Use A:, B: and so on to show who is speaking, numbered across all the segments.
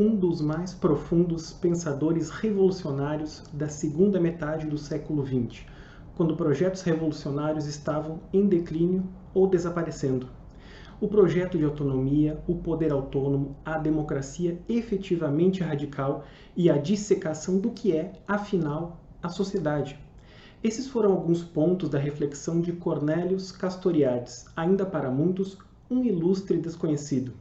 A: um dos mais profundos pensadores revolucionários da segunda metade do século XX, quando projetos revolucionários estavam em declínio ou desaparecendo. O projeto de autonomia, o poder autônomo, a democracia efetivamente radical e a dissecação do que é, afinal, a sociedade. Esses foram alguns pontos da reflexão de Cornelius Castoriadis, ainda para muitos, um ilustre desconhecido.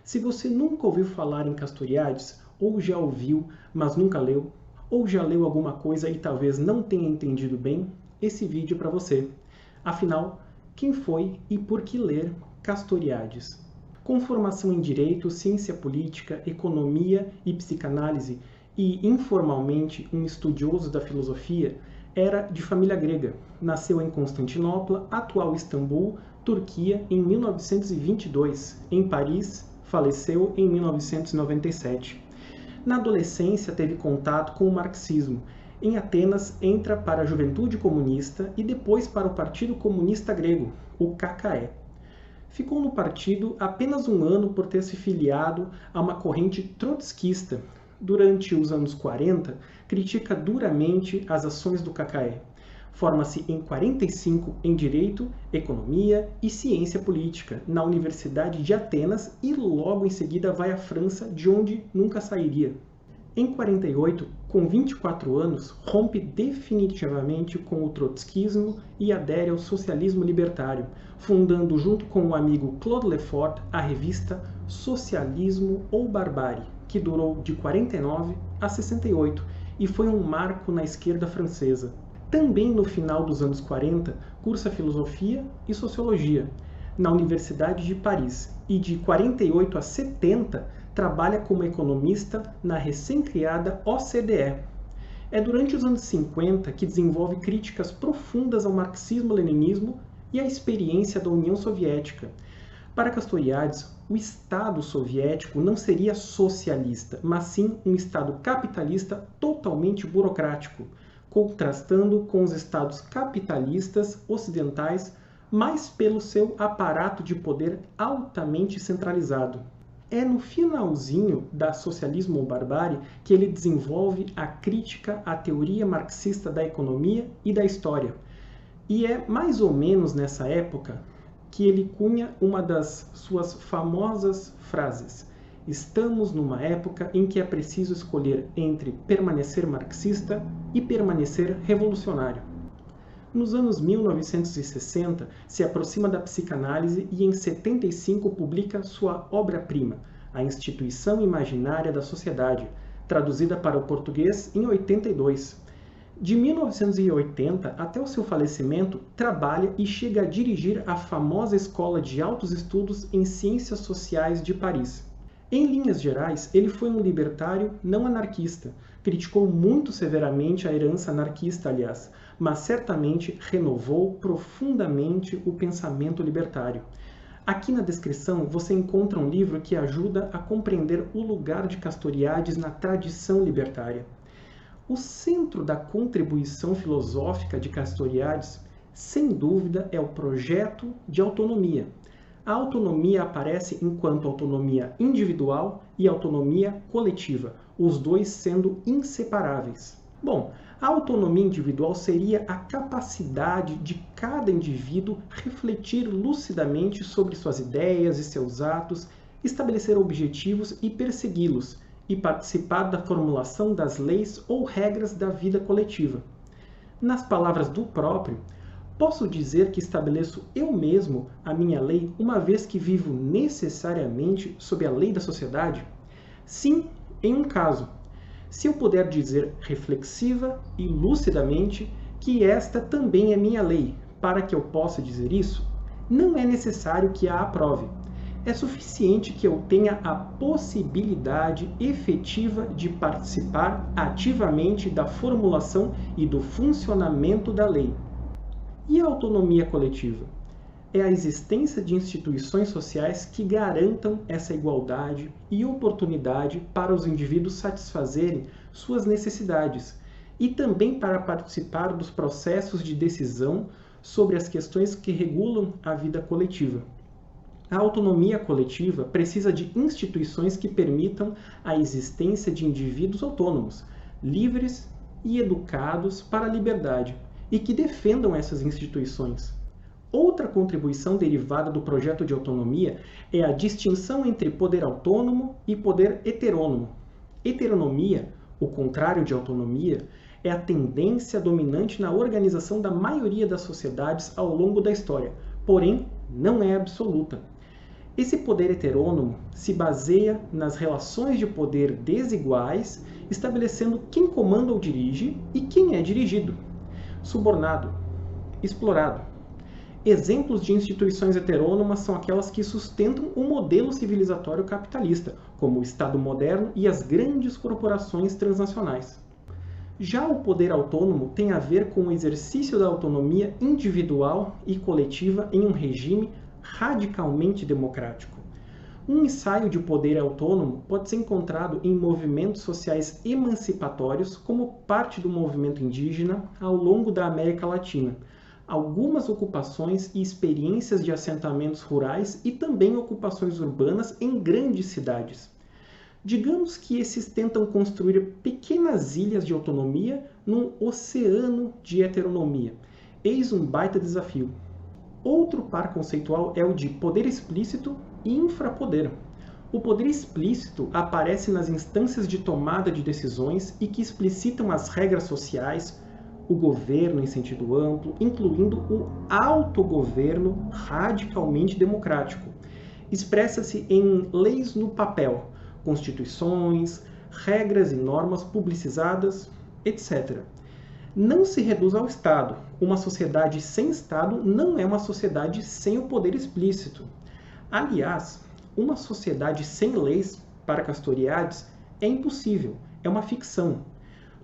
A: Se você nunca ouviu falar em Castoriadis, ou já ouviu, mas nunca leu, ou já leu alguma coisa e talvez não tenha entendido bem, esse vídeo é para você. Afinal, quem foi e por que ler Castoriadis? Com formação em Direito, Ciência Política, Economia e Psicanálise, e informalmente um estudioso da filosofia, era de família grega. Nasceu em Constantinopla, atual Istambul, Turquia, em 1922. Em Paris, faleceu em 1997. Na adolescência, teve contato com o marxismo. Em Atenas, entra para a Juventude Comunista e depois para o Partido Comunista Grego, o KKE. Ficou no partido apenas um ano por ter se filiado a uma corrente trotskista. Durante os anos 40, critica duramente as ações do KKE. Forma-se em 45 em Direito, Economia e Ciência Política, na Universidade de Atenas e logo em seguida vai à França, de onde nunca sairia. Em 48, com 24 anos, rompe definitivamente com o trotskismo e adere ao socialismo libertário, fundando junto com o amigo Claude Lefort a revista Socialismo ou Barbárie, que durou de 49 a 68 e foi um marco na esquerda francesa. Também no final dos anos 40, cursa Filosofia e Sociologia na Universidade de Paris e de 48 a 70 trabalha como economista na recém-criada OCDE. É durante os anos 50 que desenvolve críticas profundas ao marxismo-leninismo e à experiência da União Soviética. Para Castoriadis, o Estado soviético não seria socialista, mas sim um Estado capitalista totalmente burocrático, contrastando com os Estados capitalistas ocidentais, mas pelo seu aparato de poder altamente centralizado. É no finalzinho da Socialismo ou Barbárie que ele desenvolve a crítica à teoria marxista da economia e da história. E é mais ou menos nessa época que ele cunha uma das suas famosas frases: estamos numa época em que é preciso escolher entre permanecer marxista e permanecer revolucionário. Nos anos 1960, se aproxima da psicanálise e em 75 publica sua obra-prima, A Instituição Imaginária da Sociedade, traduzida para o português em 82. De 1980 até o seu falecimento, trabalha e chega a dirigir a famosa Escola de Altos Estudos em Ciências Sociais de Paris. Em linhas gerais, ele foi um libertário não anarquista. Criticou muito severamente a herança anarquista, aliás, mas certamente renovou profundamente o pensamento libertário. Aqui na descrição você encontra um livro que ajuda a compreender o lugar de Castoriadis na tradição libertária. O centro da contribuição filosófica de Castoriadis, sem dúvida, é o projeto de autonomia. A autonomia aparece enquanto autonomia individual e autonomia coletiva, os dois sendo inseparáveis. Bom, a autonomia individual seria a capacidade de cada indivíduo refletir lucidamente sobre suas ideias e seus atos, estabelecer objetivos e persegui-los, e participar da formulação das leis ou regras da vida coletiva. Nas palavras do próprio, posso dizer que estabeleço eu mesmo a minha lei, uma vez que vivo necessariamente sob a lei da sociedade? Sim, em um caso. Se eu puder dizer reflexiva e lucidamente que esta também é minha lei, para que eu possa dizer isso, não é necessário que a aprove. É suficiente que eu tenha a possibilidade efetiva de participar ativamente da formulação e do funcionamento da lei. E a autonomia coletiva? É a existência de instituições sociais que garantam essa igualdade e oportunidade para os indivíduos satisfazerem suas necessidades e também para participar dos processos de decisão sobre as questões que regulam a vida coletiva. A autonomia coletiva precisa de instituições que permitam a existência de indivíduos autônomos, livres e educados para a liberdade, e que defendam essas instituições. Outra contribuição derivada do projeto de autonomia é a distinção entre poder autônomo e poder heterônomo. Heteronomia, o contrário de autonomia, é a tendência dominante na organização da maioria das sociedades ao longo da história, porém não é absoluta. Esse poder heterônomo se baseia nas relações de poder desiguais, estabelecendo quem comanda ou dirige e quem é dirigido, subornado, explorado. Exemplos de instituições heterônomas são aquelas que sustentam o modelo civilizatório capitalista, como o Estado moderno e as grandes corporações transnacionais. Já o poder autônomo tem a ver com o exercício da autonomia individual e coletiva em um regime radicalmente democrático. Um ensaio de poder autônomo pode ser encontrado em movimentos sociais emancipatórios como parte do movimento indígena ao longo da América Latina, algumas ocupações e experiências de assentamentos rurais e também ocupações urbanas em grandes cidades. Digamos que esses tentam construir pequenas ilhas de autonomia num oceano de heteronomia. Eis um baita desafio. Outro par conceitual é o de poder explícito e infrapoder. O poder explícito aparece nas instâncias de tomada de decisões e que explicitam as regras sociais, o governo em sentido amplo, incluindo o autogoverno radicalmente democrático. Expressa-se em leis no papel, constituições, regras e normas publicizadas, etc. Não se reduz ao Estado. Uma sociedade sem Estado não é uma sociedade sem o poder explícito. Aliás, uma sociedade sem leis, para Castoriadis, é impossível, é uma ficção.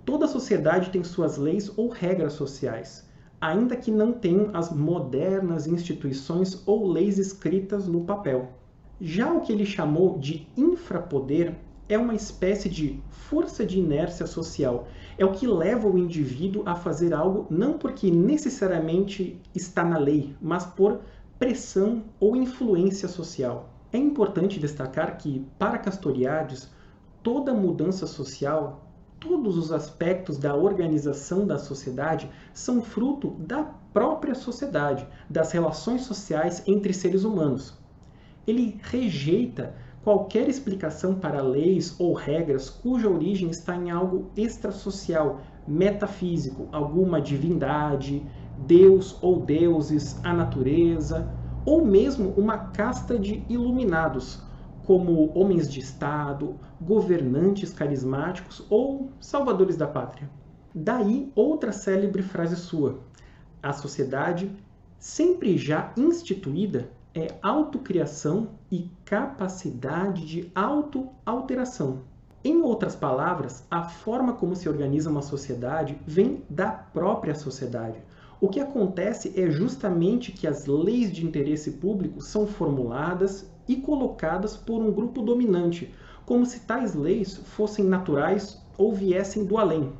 A: Toda sociedade tem suas leis ou regras sociais, ainda que não tenham as modernas instituições ou leis escritas no papel. Já o que ele chamou de infrapoder é uma espécie de força de inércia social. É o que leva o indivíduo a fazer algo não porque necessariamente está na lei, mas por pressão ou influência social. É importante destacar que, para Castoriadis, toda mudança social, todos os aspectos da organização da sociedade são fruto da própria sociedade, das relações sociais entre seres humanos. Ele rejeita qualquer explicação para leis ou regras cuja origem está em algo extrasocial, metafísico, alguma divindade, Deus ou deuses, a natureza, ou mesmo uma casta de iluminados, como homens de Estado, governantes carismáticos ou salvadores da pátria. Daí outra célebre frase sua: a sociedade, sempre já instituída, é autocriação e capacidade de autoalteração. Em outras palavras, a forma como se organiza uma sociedade vem da própria sociedade. O que acontece é justamente que as leis de interesse público são formuladas e colocadas por um grupo dominante, como se tais leis fossem naturais ou viessem do além.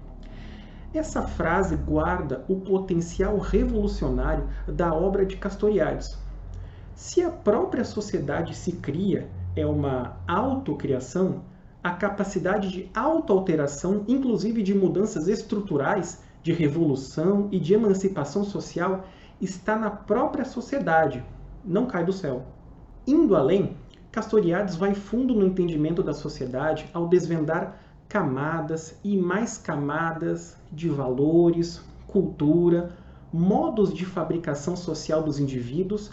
A: Essa frase guarda o potencial revolucionário da obra de Castoriadis. Se a própria sociedade se cria, é uma autocriação, a capacidade de autoalteração, inclusive de mudanças estruturais, de revolução e de emancipação social, está na própria sociedade, não cai do céu. Indo além, Castoriadis vai fundo no entendimento da sociedade ao desvendar camadas e mais camadas de valores, cultura, modos de fabricação social dos indivíduos,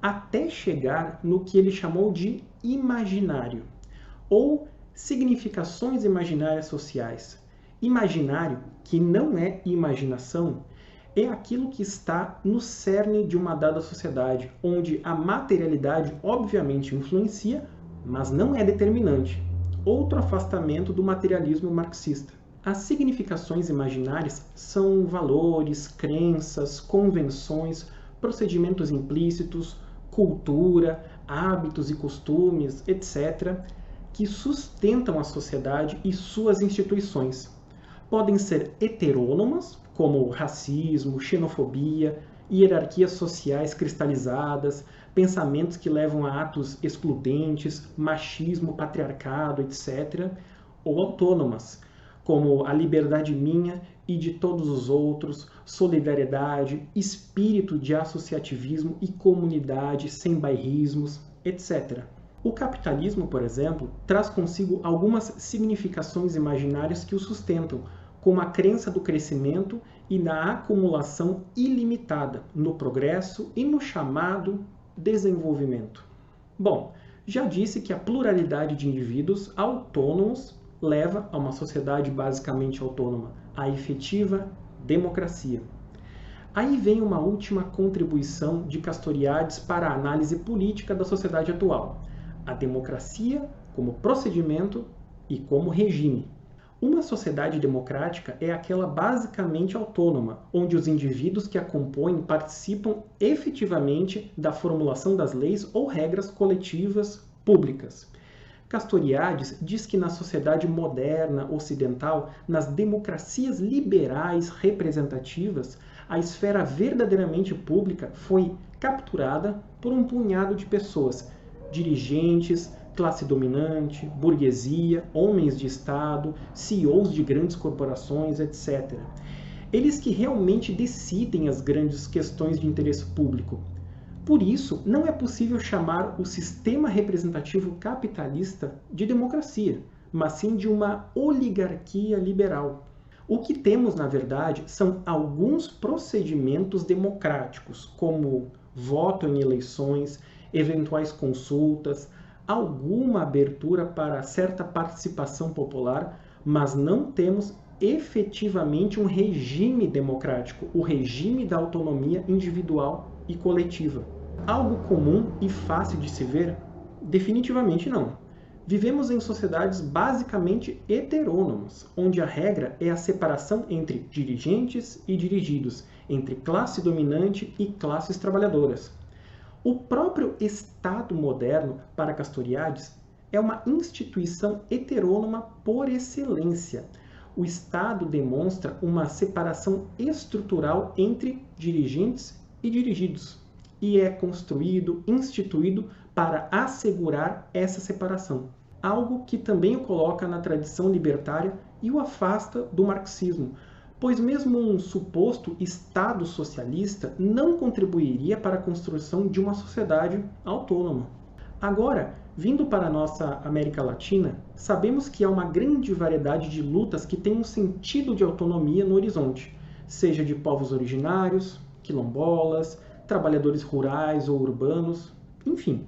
A: até chegar no que ele chamou de imaginário, ou significações imaginárias sociais. Imaginário, que não é imaginação, é aquilo que está no cerne de uma dada sociedade, onde a materialidade obviamente influencia, mas não é determinante. Outro afastamento do materialismo marxista. As significações imaginárias são valores, crenças, convenções, procedimentos implícitos, cultura, hábitos e costumes, etc., que sustentam a sociedade e suas instituições. Podem ser heterônomas, como racismo, xenofobia, hierarquias sociais cristalizadas, pensamentos que levam a atos excludentes, machismo, patriarcado, etc., ou autônomas, como a liberdade minha e de todos os outros, solidariedade, espírito de associativismo e comunidade sem bairrismos, etc. O capitalismo, por exemplo, traz consigo algumas significações imaginárias que o sustentam, como a crença do crescimento e na acumulação ilimitada, no progresso e no chamado desenvolvimento. Bom, já disse que a pluralidade de indivíduos autônomos leva a uma sociedade basicamente autônoma, a efetiva democracia. Aí vem uma última contribuição de Castoriadis para a análise política da sociedade atual: a democracia como procedimento e como regime. Uma sociedade democrática é aquela basicamente autônoma, onde os indivíduos que a compõem participam efetivamente da formulação das leis ou regras coletivas públicas. Castoriadis diz que na sociedade moderna ocidental, nas democracias liberais representativas, a esfera verdadeiramente pública foi capturada por um punhado de pessoas, dirigentes, classe dominante, burguesia, homens de Estado, CEOs de grandes corporações, etc. Eles que realmente decidem as grandes questões de interesse público. Por isso, não é possível chamar o sistema representativo capitalista de democracia, mas sim de uma oligarquia liberal. O que temos, na verdade, são alguns procedimentos democráticos, como voto em eleições, eventuais consultas, alguma abertura para certa participação popular, mas não temos efetivamente um regime democrático, o regime da autonomia individual e coletiva. Algo comum e fácil de se ver? Definitivamente não. Vivemos em sociedades basicamente heterônomas, onde a regra é a separação entre dirigentes e dirigidos, entre classe dominante e classes trabalhadoras. O próprio Estado moderno, para Castoriadis, é uma instituição heterônoma por excelência. O Estado demonstra uma separação estrutural entre dirigentes e dirigidos, e é construído, instituído para assegurar essa separação, algo que também o coloca na tradição libertária e o afasta do marxismo, pois mesmo um suposto Estado socialista não contribuiria para a construção de uma sociedade autônoma. Agora, vindo para a nossa América Latina, sabemos que há uma grande variedade de lutas que têm um sentido de autonomia no horizonte, seja de povos originários, quilombolas, trabalhadores rurais ou urbanos, enfim.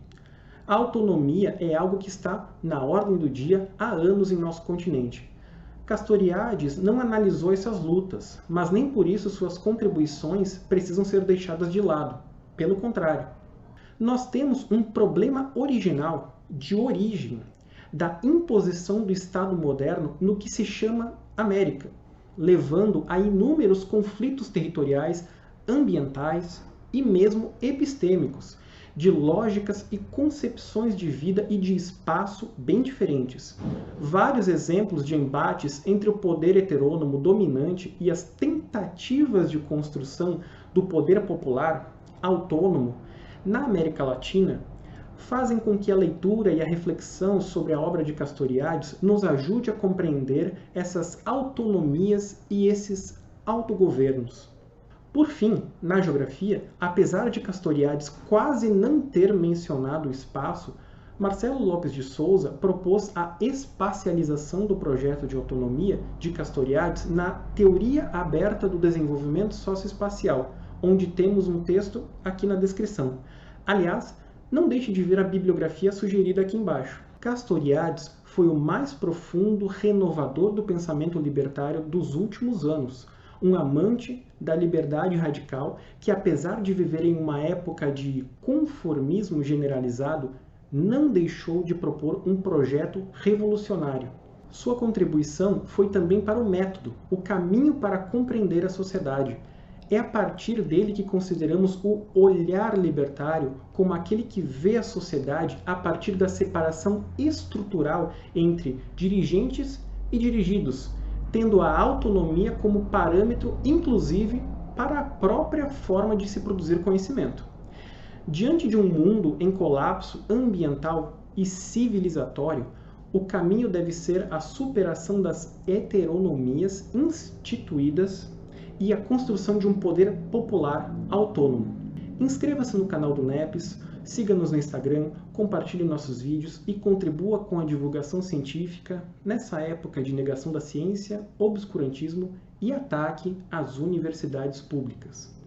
A: A autonomia é algo que está na ordem do dia há anos em nosso continente. Castoriadis não analisou essas lutas, mas nem por isso suas contribuições precisam ser deixadas de lado. Pelo contrário, nós temos um problema original, de origem, da imposição do Estado moderno no que se chama América, levando a inúmeros conflitos territoriais, ambientais e mesmo epistêmicos, de lógicas e concepções de vida e de espaço bem diferentes. Vários exemplos de embates entre o poder heterônomo dominante e as tentativas de construção do poder popular autônomo na América Latina fazem com que a leitura e a reflexão sobre a obra de Castoriadis nos ajude a compreender essas autonomias e esses autogovernos. Por fim, na geografia, apesar de Castoriadis quase não ter mencionado o espaço, Marcelo Lopes de Souza propôs a espacialização do projeto de autonomia de Castoriadis na Teoria Aberta do Desenvolvimento Socioespacial, onde temos um texto aqui na descrição. Aliás, não deixe de ver a bibliografia sugerida aqui embaixo. Castoriadis foi o mais profundo renovador do pensamento libertário dos últimos anos, um amante da liberdade radical que, apesar de viver em uma época de conformismo generalizado, não deixou de propor um projeto revolucionário. Sua contribuição foi também para o método, o caminho para compreender a sociedade. É a partir dele que consideramos o olhar libertário como aquele que vê a sociedade a partir da separação estrutural entre dirigentes e dirigidos, tendo a autonomia como parâmetro, inclusive, para a própria forma de se produzir conhecimento. Diante de um mundo em colapso ambiental e civilizatório, o caminho deve ser a superação das heteronomias instituídas e a construção de um poder popular autônomo. Inscreva-se no canal do NEPES, siga-nos no Instagram, compartilhe nossos vídeos e contribua com a divulgação científica nessa época de negação da ciência, obscurantismo e ataque às universidades públicas.